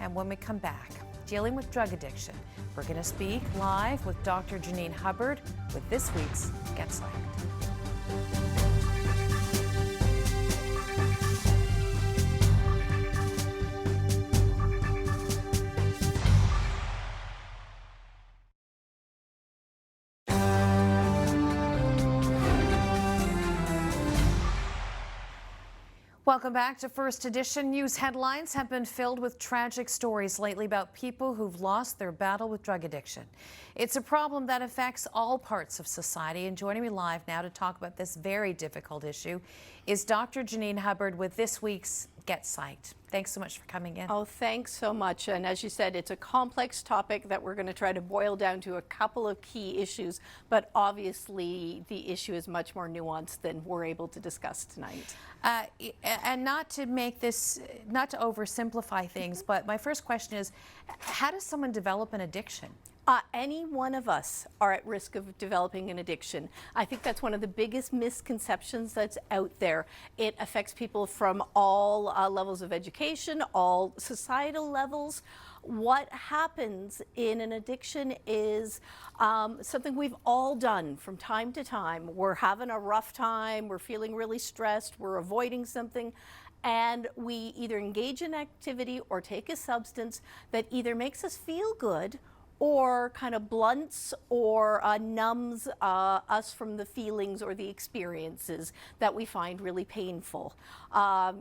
And when we come back, dealing with drug addiction, we're going to speak live with Dr. Janine Hubbard with this week's Get Psyched. Welcome back to First Edition. News headlines have been filled with tragic stories lately about people who've lost their battle with drug addiction. It's a problem that affects all parts of society, and joining me live now to talk about this very difficult issue is Dr. Janine Hubbard with this week's Get Psyched. Thanks so much for coming in. Oh, thanks so much. And as you said, it's a complex topic that we're going to try to boil down to a couple of key issues, but obviously the issue is much more nuanced than we're able to discuss tonight. And not to make this, not to oversimplify things, but my first question is, how does someone develop an addiction? Any one of us are at risk of developing an addiction. I think that's one of the biggest misconceptions that's out there. It affects people from all levels of education, all societal levels. What happens in an addiction is something we've all done from time to time. We're having a rough time, we're feeling really stressed, we're avoiding something, and we either engage in activity or take a substance that either makes us feel good or kind of blunts or numbs us from the feelings or the experiences that we find really painful.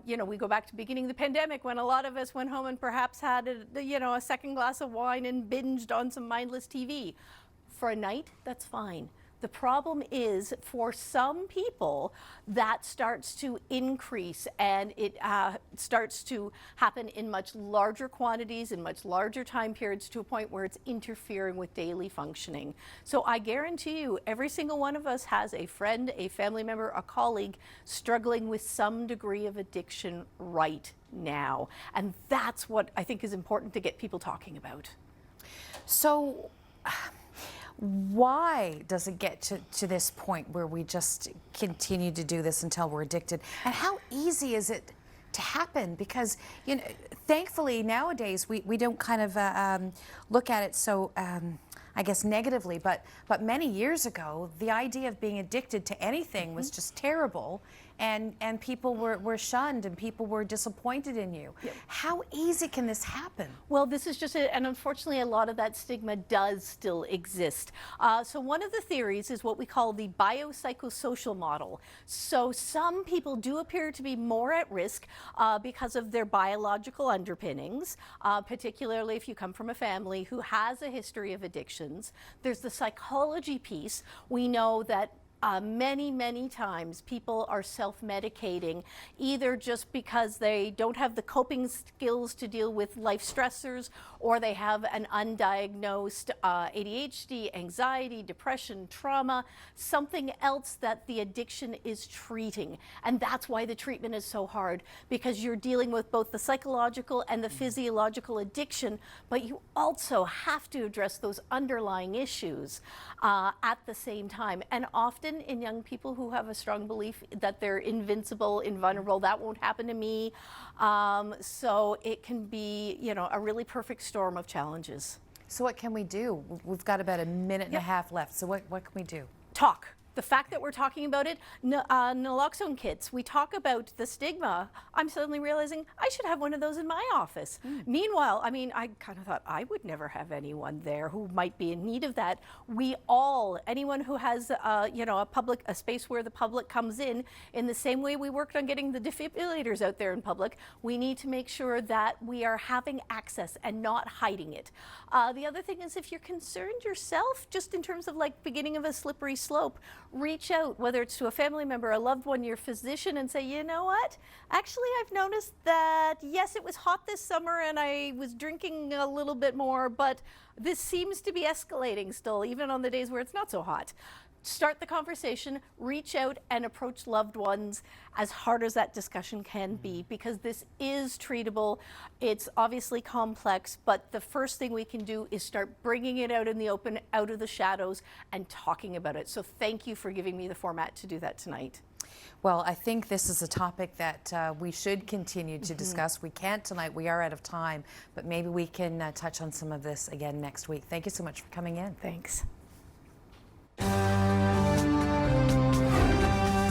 You know, we go back to the beginning of the pandemic when a lot of us went home and perhaps had a second glass of wine and binged on some mindless TV. For a night, that's fine. The problem is, for some people, that starts to increase, and it starts to happen in much larger quantities, in much larger time periods, to a point where it's interfering with daily functioning. So I guarantee you, every single one of us has a friend, a family member, a colleague struggling with some degree of addiction right now. And that's what I think is important to get people talking about. So, why does it get to this point where we just continue to do this until we're addicted? And how easy is it to happen? Because, you know, thankfully nowadays we don't kind of look at it so, I guess, negatively, but many years ago, the idea of being addicted to anything was just terrible, and people were shunned, and people were disappointed in you. Yep. How easy can this happen? Well, this is just and unfortunately a lot of that stigma does still exist. So one of the theories is what we call the biopsychosocial model. So some people do appear to be more at risk because of their biological underpinnings, particularly if you come from a family who has a history of addictions. There's the psychology piece. We know that many times people are self-medicating, either just because they don't have the coping skills to deal with life stressors, or they have an undiagnosed ADHD, anxiety, depression, trauma, something else that the addiction is treating. And that's why the treatment is so hard, because you're dealing with both the psychological and the physiological addiction, but you also have to address those underlying issues at the same time. And often in young people who have a strong belief that they're invincible, invulnerable, that won't happen to me. So it can be, you know, a really perfect storm of challenges. So what can we do? We've got about a minute and a half left. So what can we do? Talk. The fact that we're talking about it, naloxone kits, we talk about the stigma. I'm suddenly realizing I should have one of those in my office. Meanwhile, I mean, I kind of thought I would never have anyone there who might be in need of that. We all, anyone who has, you know, a space where the public comes in the same way we worked on getting the defibrillators out there in public, we need to make sure that we are having access and not hiding it. The other thing is, if you're concerned yourself, just in terms of like beginning of a slippery slope, reach out, whether it's to a family member, a loved one, your physician, and say, you know what? Actually, I've noticed that, yes, it was hot this summer and I was drinking a little bit more, but this seems to be escalating still, even on the days where it's not so hot. Start the conversation, reach out and approach loved ones, as hard as that discussion can be, because this is treatable. It's obviously complex, but the first thing we can do is start bringing it out in the open, out of the shadows, and talking about it. So thank you for giving me the format to do that tonight. Well, I think this is a topic that we should continue to discuss. We can't tonight, we are out of time, but maybe we can touch on some of this again next week. Thank you so much for coming in. Thanks.